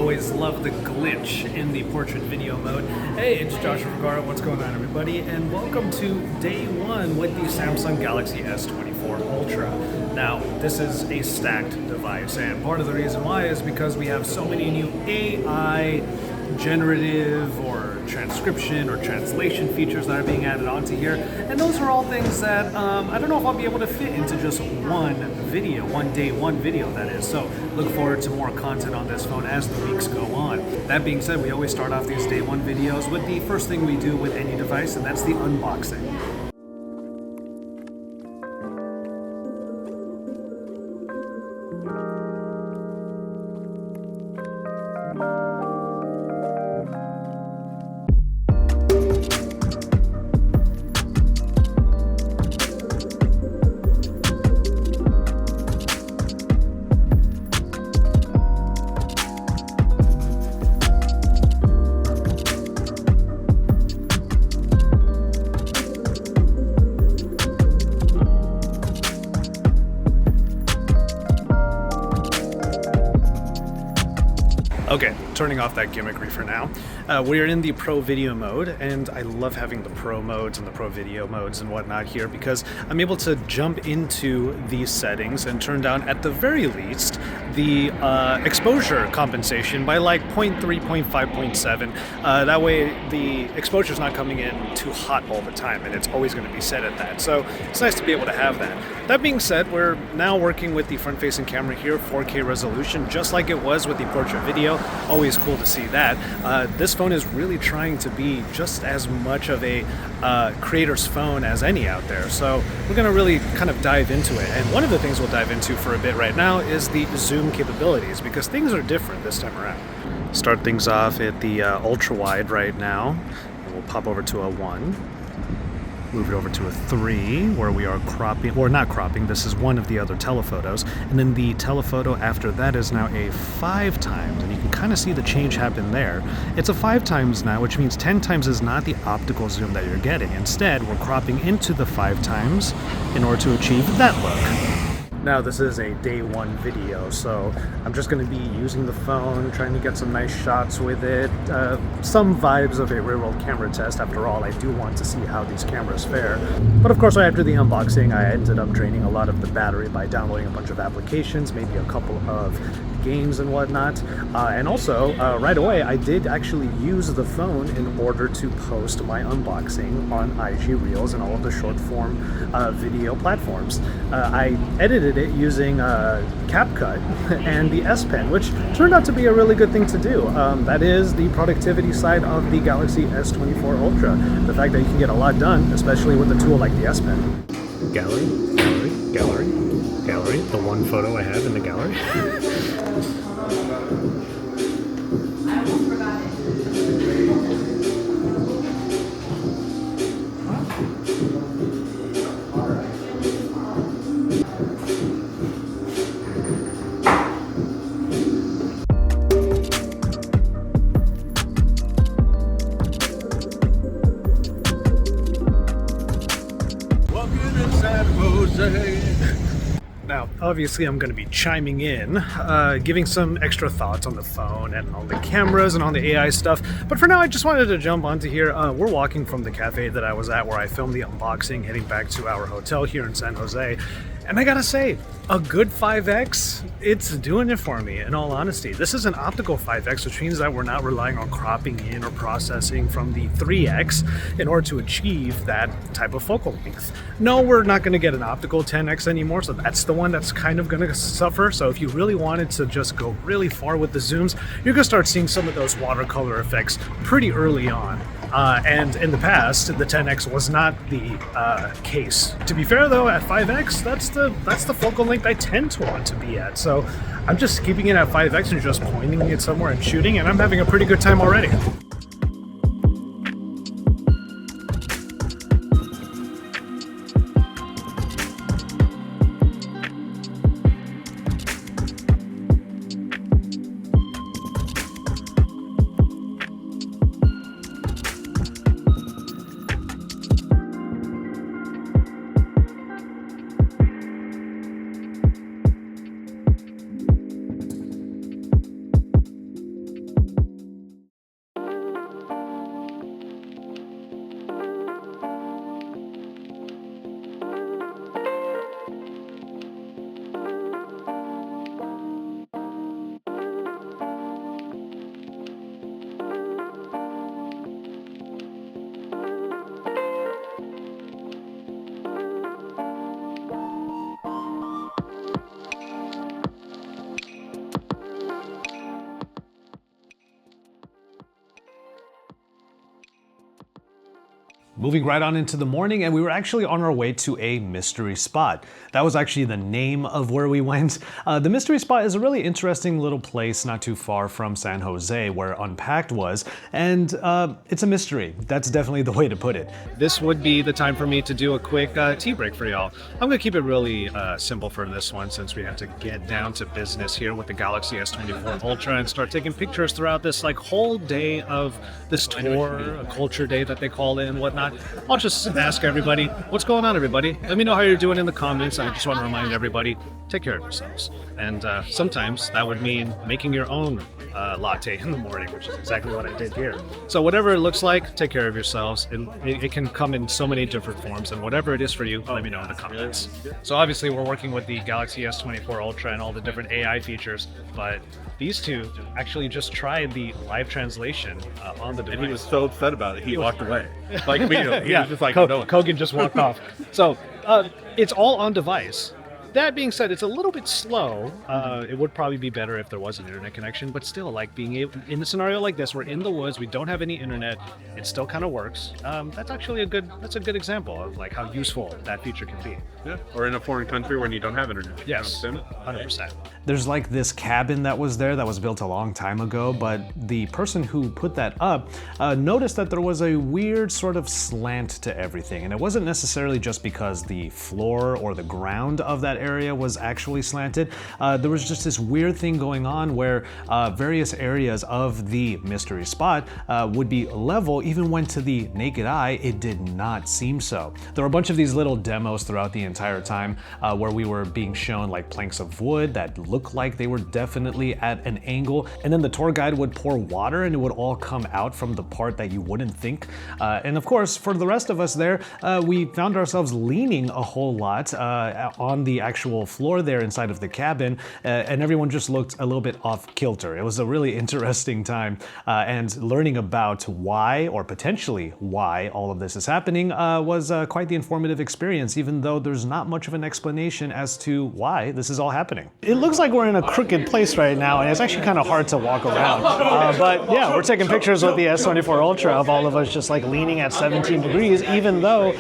always love the glitch in the portrait video mode. Hey, it's Joshua Vergara. What's going on, everybody? And welcome to day one with the Samsung Galaxy S24 Ultra. Now, this is a stacked device, and part of the reason why is because we have so many new AI generative or transcription or translation features that are being added onto here, and those are all things that I don't know if I'll be able to fit into just one video, one video that is. So look forward to more content on this phone as the weeks go on. That being said, we always start off these day one videos with the first thing we do with any device, and that's the unboxing. Okay, turning off that gimmickry for now. We're in the Pro Video mode, and I love having the Pro modes and the Pro Video modes and whatnot here because I'm able to jump into these settings and turn down, at the very least, the exposure compensation by like 0.3, 0.5, 0.7. That way the exposure's not coming in too hot all the time, and it's always going to be set at that. So it's nice to be able to have that. That being said, we're now working with the front-facing camera here, 4K resolution, just like it was with the portrait video. Always cool to see that. This phone is really trying to be just as much of a creator's phone as any out there. So we're going to really kind of dive into it. And one of the things we'll dive into for a bit right now is the zoom capabilities, because things are different this time around. Start things off at the ultra wide right now. We'll pop over to a 1. Move it over to a 3, where we are cropping, or not cropping, this is one of the other telephotos. And then the telephoto after that is now a 5 times, and you can kind of see the change happen there. It's a 5 times now, which means 10 times is not the optical zoom that you're getting. Instead, we're cropping into the 5 times in order to achieve that look. Now, this is a day one video, so I'm just going to be using the phone, trying to get some nice shots with it. Some vibes of a real-world camera test. After all, I do want to see how these cameras fare. But of course, after the unboxing, I ended up draining a lot of the battery by downloading a bunch of applications, maybe a couple of games and whatnot. And also, right away, I did actually use the phone in order to post my unboxing on IG Reels and all of the short-form video platforms. I edited it using CapCut and the S Pen, which turned out to be a really good thing to do. That is the productivity side of the Galaxy S24 Ultra. The fact that you can get a lot done, especially with a tool like the S Pen. Gallery, gallery, gallery, gallery. The one photo I have in the gallery. Now, obviously I'm going to be chiming in, giving some extra thoughts on the phone and on the cameras and on the AI stuff, but for now I just wanted to jump onto here. We're walking from the cafe that I was at where I filmed the unboxing, heading back to our hotel here in San Jose, and I gotta say, a good 5X, it's doing it for me, in all honesty. This is an optical 5X, which means that we're not relying on cropping in or processing from the 3X in order to achieve that type of focal length. No, we're not going to get an optical 10X anymore, so that's the one that's kind of going to suffer. So if you really wanted to just go really far with the zooms, you're going to start seeing some of those watercolor effects pretty early on. And in the past, the 10X was not the case. To be fair though, at 5X, that's the focal length I tend to want to be at. So I'm just keeping it at 5X and just pointing it somewhere and shooting, and I'm having a pretty good time already. Moving right on into the morning, and we were actually on our way to a mystery spot. That was actually the name of where we went. The mystery spot is a really interesting little place not too far from San Jose where Unpacked was, and it's a mystery. That's definitely the way to put it. This would be the time for me to do a quick tea break for y'all. I'm gonna keep it really simple for this one since we have to get down to business here with the Galaxy S24 Ultra and start taking pictures throughout this like whole day of this tour, a culture day that they call it and whatnot. I'll just ask everybody, what's going on, everybody? Let me know how you're doing in the comments. I just want to remind everybody, take care of yourselves. And sometimes that would mean making your own latte in the morning, which is exactly what I did here. So whatever it looks like, take care of yourselves. It can come in so many different forms, and whatever it is for you, let me know in the comments. So obviously we're working with the Galaxy S24 Ultra and all the different AI features, but these two actually just tried the live translation on the device. And he was so upset about it, he walked away. Like immediately. He was just like, no. Kogan just walked off. So it's all on device. That being said, it's a little bit slow. It would probably be better if there was an internet connection, but still, like being able, in a scenario like this, we're in the woods, we don't have any internet, it still kind of works. That's actually a good example of like how useful that feature can be. Yeah, or in a foreign country when you don't have internet. Yes, 100%. There's like this cabin that was there that was built a long time ago, but the person who put that up noticed that there was a weird sort of slant to everything, and it wasn't necessarily just because the floor or the ground of that area was actually slanted. There was just this weird thing going on where various areas of the mystery spot would be level even when to the naked eye it did not seem so. There were a bunch of these little demos throughout the entire time where we were being shown like planks of wood that looked like they were definitely at an angle, and then the tour guide would pour water and it would all come out from the part that you wouldn't think. And of course, for the rest of us there, we found ourselves leaning a whole lot on the actual floor there inside of the cabin, and everyone just looked a little bit off kilter. It was a really interesting time, and learning about why, or potentially why, all of this is happening was quite the informative experience, even though there's not much of an explanation as to why this is all happening. It looks like we're in a crooked place right now, and it's actually kind of hard to walk around. But yeah, we're taking pictures with the S24 Ultra of all of us just like leaning at 17 degrees, even though,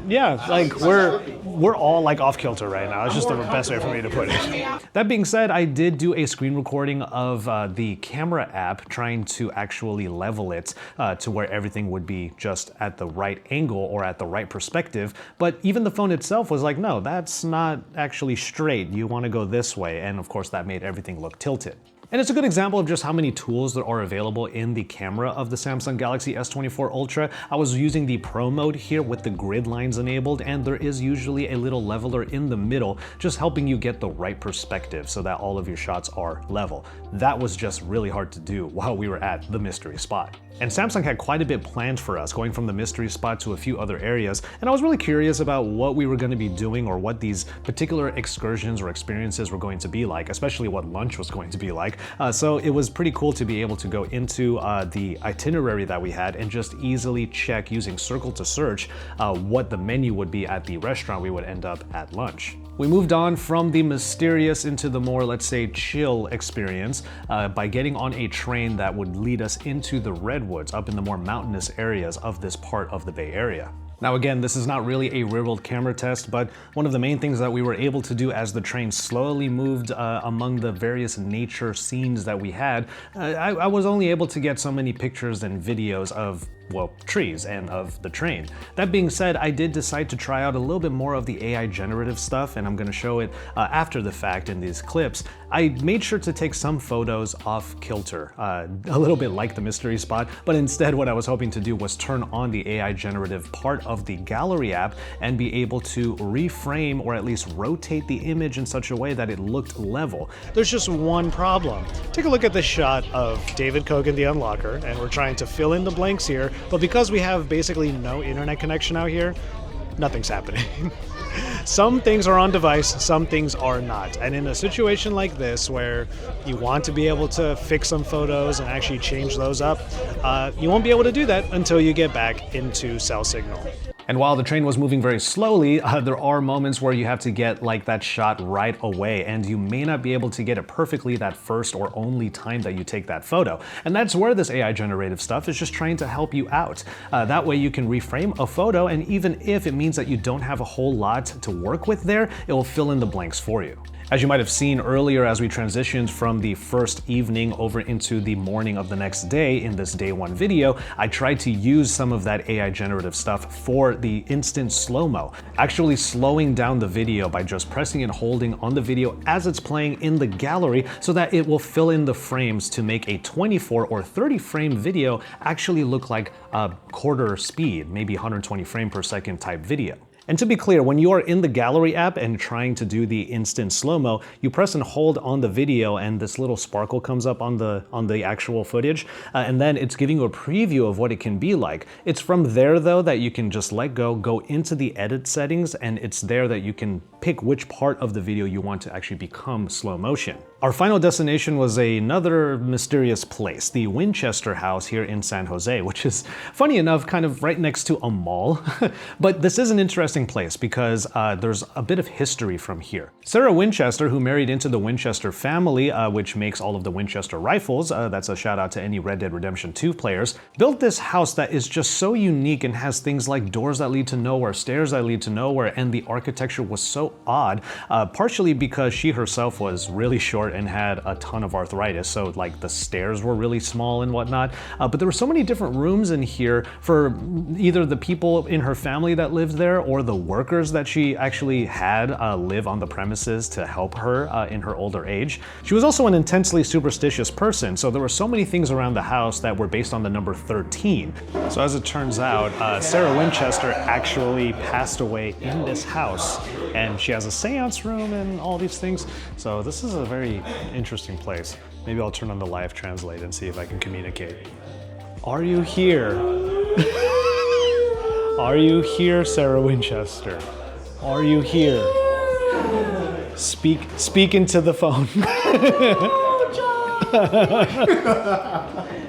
yeah, like we're all like off kilter right now. It's just the best way for me to put it. That being said, I did do a screen recording of the camera app trying to actually level it to where everything would be just at the right angle or at the right perspective. But even the phone itself was like, no, that's not actually straight. You want to go this way. And of course, that made everything look tilted. And it's a good example of just how many tools there are available in the camera of the Samsung Galaxy S24 Ultra. I was using the Pro mode here with the grid lines enabled, and there is usually a little leveler in the middle, just helping you get the right perspective so that all of your shots are level. That was just really hard to do while we were at the mystery spot. And Samsung had quite a bit planned for us, going from the mystery spot to a few other areas, and I was really curious about what we were going to be doing or what these particular excursions or experiences were going to be like, especially what lunch was going to be like. So it was pretty cool to be able to go into the itinerary that we had and just easily check using Circle to Search what the menu would be at the restaurant we would end up at lunch. We moved on from the mysterious into the more, let's say, chill experience by getting on a train that would lead us into the Redwoods, up in the more mountainous areas of this part of the Bay Area. Now again, this is not really a real-world camera test, but one of the main things that we were able to do as the train slowly moved among the various nature scenes that we had, I was only able to get so many pictures and videos of, well, trees and of the train. That being said, I did decide to try out a little bit more of the AI generative stuff, and I'm going to show it after the fact in these clips. I made sure to take some photos off kilter, a little bit like the mystery spot, but instead what I was hoping to do was turn on the AI generative part of the gallery app and be able to reframe or at least rotate the image in such a way that it looked level. There's just one problem. Take a look at this shot of David Kogan, the unlocker, and we're trying to fill in the blanks here, but because we have basically no internet connection out here, nothing's happening. Some things are on device, some things are not. And in a situation like this where you want to be able to fix some photos and actually change those up, you won't be able to do that until you get back into cell signal. And while the train was moving very slowly, there are moments where you have to get like that shot right away, and you may not be able to get it perfectly that first or only time that you take that photo. And that's where this AI generative stuff is just trying to help you out. That way you can reframe a photo, and even if it means that you don't have a whole lot to work with there, it will fill in the blanks for you. As you might have seen earlier, as we transitioned from the first evening over into the morning of the next day in this day one video, I tried to use some of that AI generative stuff for the instant slow-mo, actually slowing down the video by just pressing and holding on the video as it's playing in the gallery so that it will fill in the frames to make a 24 or 30 frame video actually look like a quarter speed, maybe 120 frame per second type video. And to be clear, when you are in the gallery app and trying to do the instant slow-mo, you press and hold on the video and this little sparkle comes up on the actual footage, and then it's giving you a preview of what it can be like. It's from there though that you can just let go into the edit settings, and it's there that you can pick which part of the video you want to actually become slow motion. Our final destination was another mysterious place, the Winchester house here in San Jose, which is funny enough kind of right next to a mall. But this is an interesting place because there's a bit of history from here. Sarah Winchester, who married into the Winchester family, which makes all of the Winchester rifles, that's a shout out to any Red Dead Redemption 2 players, built this house that is just so unique and has things like doors that lead to nowhere, stairs that lead to nowhere, and the architecture was so odd, partially because she herself was really short and had a ton of arthritis, so like the stairs were really small and whatnot. But there were so many different rooms in here for either the people in her family that lived there or the workers that she actually had live on the premises to help her in her older age. She was also an intensely superstitious person, so there were so many things around the house that were based on the number 13. So as it turns out, Sarah Winchester actually passed away in this house, and she has a seance room and all these things. So this is a very interesting place. Maybe I'll turn on the live translate and see if I can communicate. Are you here? Are you here, Sarah Winchester? Are you here? Speak into the phone.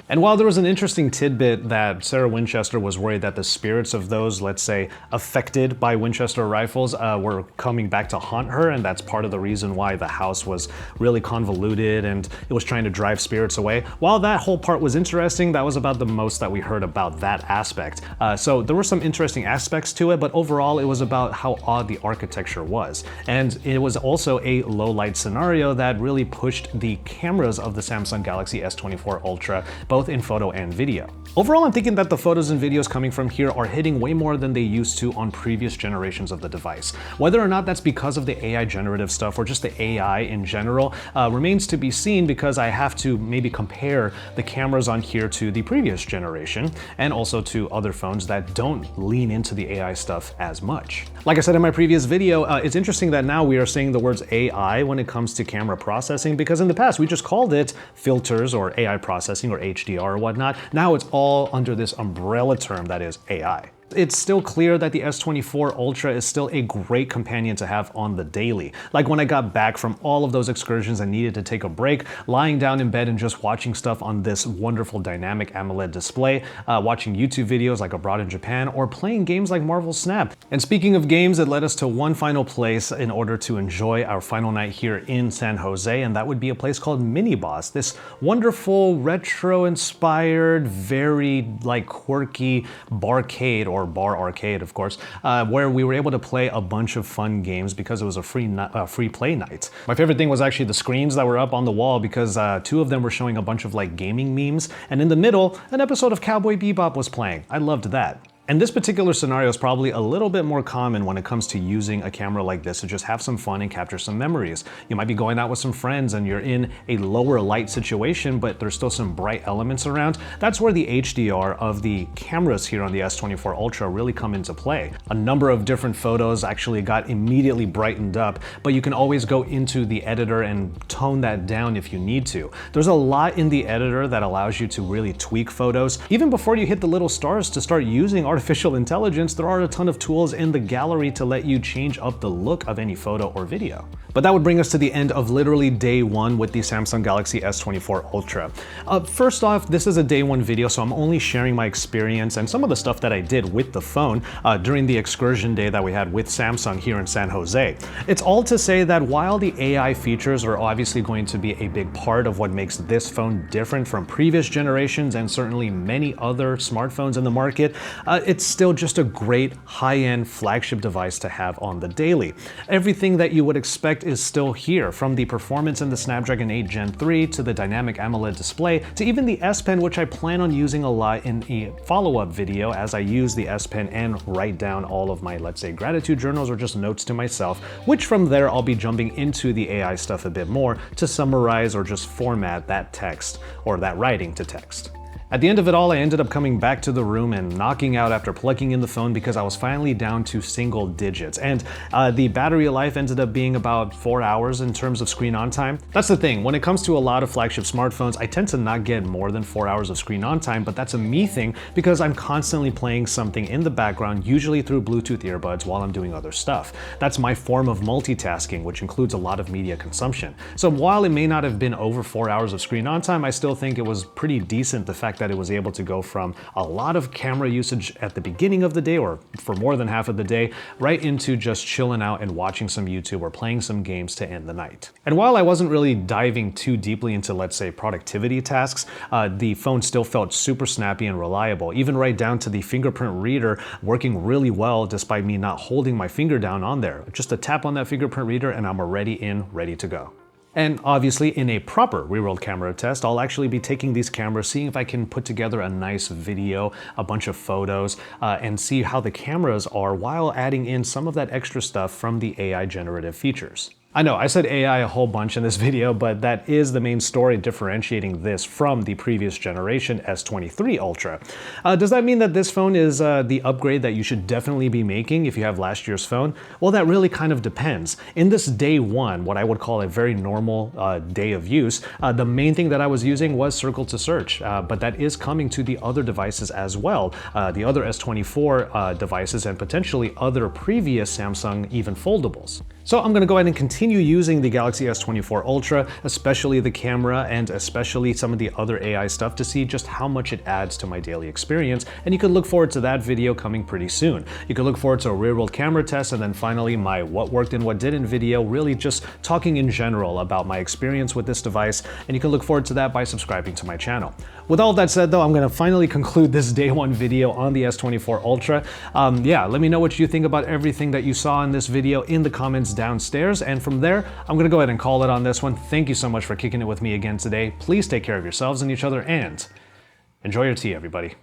And while there was an interesting tidbit that Sarah Winchester was worried that the spirits of those, let's say, affected by Winchester rifles were coming back to haunt her, and that's part of the reason why the house was really convoluted and it was trying to drive spirits away. While that whole part was interesting, that was about the most that we heard about that aspect. So there were some interesting aspects to it, but overall it was about how odd the architecture was. And it was also a low light scenario that really pushed the cameras of the Samsung Galaxy S24 Ultra, both in photo and video. Overall, I'm thinking that the photos and videos coming from here are hitting way more than they used to on previous generations of the device. Whether or not that's because of the AI generative stuff or just the AI in general remains to be seen, because I have to maybe compare the cameras on here to the previous generation and also to other phones that don't lean into the AI stuff as much. Like I said in my previous video, it's interesting that now we are saying the words AI when it comes to camera processing, because in the past we just called it filters or AI processing or HDR or whatnot. Now it's all under this umbrella term that is AI. It's still clear that the S24 Ultra is still a great companion to have on the daily. Like when I got back from all of those excursions and needed to take a break, lying down in bed and just watching stuff on this wonderful dynamic AMOLED display, watching YouTube videos like Abroad in Japan, or playing games like Marvel Snap. And speaking of games, it led us to one final place in order to enjoy our final night here in San Jose, and that would be a place called Mini Boss, this wonderful retro-inspired, very like quirky barcade, or bar arcade, of course, where we were able to play a bunch of fun games because it was a free play night. My favorite thing was actually the screens that were up on the wall, because two of them were showing a bunch of like gaming memes, and in the middle, an episode of Cowboy Bebop was playing. I loved that. And this particular scenario is probably a little bit more common when it comes to using a camera like this to just have some fun and capture some memories. You might be going out with some friends and you're in a lower light situation, but there's still some bright elements around. That's where the HDR of the cameras here on the S24 Ultra really come into play. A number of different photos actually got immediately brightened up, but you can always go into the editor and tone that down if you need to. There's a lot in the editor that allows you to really tweak photos, even before you hit the little stars to start using artificial intelligence, there are a ton of tools in the gallery to let you change up the look of any photo or video. But that would bring us to the end of literally day one with the Samsung Galaxy S24 Ultra. First off, this is a day one video, so I'm only sharing my experience and some of the stuff that I did with the phone during the excursion day that we had with Samsung here in San Jose. It's all to say that while the AI features are obviously going to be a big part of what makes this phone different from previous generations and certainly many other smartphones in the market, it's still just a great high-end flagship device to have on the daily. Everything that you would expect is still here, from the performance in the Snapdragon 8 Gen 3 to the dynamic AMOLED display to even the S Pen, which I plan on using a lot in a follow-up video as I use the S Pen and write down all of my, let's say, gratitude journals or just notes to myself, which from there I'll be jumping into the AI stuff a bit more to summarize or just format that text or that writing to text. At the end of it all, I ended up coming back to the room and knocking out after plugging in the phone because I was finally down to single digits. And the battery life ended up being about 4 hours in terms of screen on time. That's the thing, when it comes to a lot of flagship smartphones, I tend to not get more than 4 hours of screen on time, but that's a me thing because I'm constantly playing something in the background, usually through Bluetooth earbuds while I'm doing other stuff. That's my form of multitasking, which includes a lot of media consumption. So while it may not have been over 4 hours of screen on time, I still think it was pretty decent, the fact that it was able to go from a lot of camera usage at the beginning of the day or for more than half of the day right into just chilling out and watching some YouTube or playing some games to end the night. And while I wasn't really diving too deeply into, let's say, productivity tasks, the phone still felt super snappy and reliable, even right down to the fingerprint reader working really well despite me not holding my finger down on there. Just a tap on that fingerprint reader and I'm already in, ready to go. And obviously in a proper rear-world camera test, I'll actually be taking these cameras, seeing if I can put together a nice video, a bunch of photos, and see how the cameras are while adding in some of that extra stuff from the AI generative features. I know, I said AI a whole bunch in this video, but that is the main story differentiating this from the previous generation S23 Ultra. Does that mean that this phone is the upgrade that you should definitely be making if you have last year's phone? Well, that really kind of depends. In this day one, what I would call a very normal day of use, the main thing that I was using was Circle to Search, but that is coming to the other devices as well, the other S24 devices and potentially other previous Samsung even foldables. So I'm gonna go ahead and continue using the Galaxy S24 Ultra, especially the camera and especially some of the other AI stuff to see just how much it adds to my daily experience. And you can look forward to that video coming pretty soon. You can look forward to a rear-world camera test and then finally my what worked and what didn't video, really just talking in general about my experience with this device. And you can look forward to that by subscribing to my channel. With all of that said though, I'm gonna finally conclude this day one video on the S24 Ultra. Yeah, let me know what you think about everything that you saw in this video in the comments downstairs, and from there I'm gonna go ahead and call it on this one. Thank you so much for kicking it with me again today. Please take care of yourselves and each other and enjoy your tea, everybody.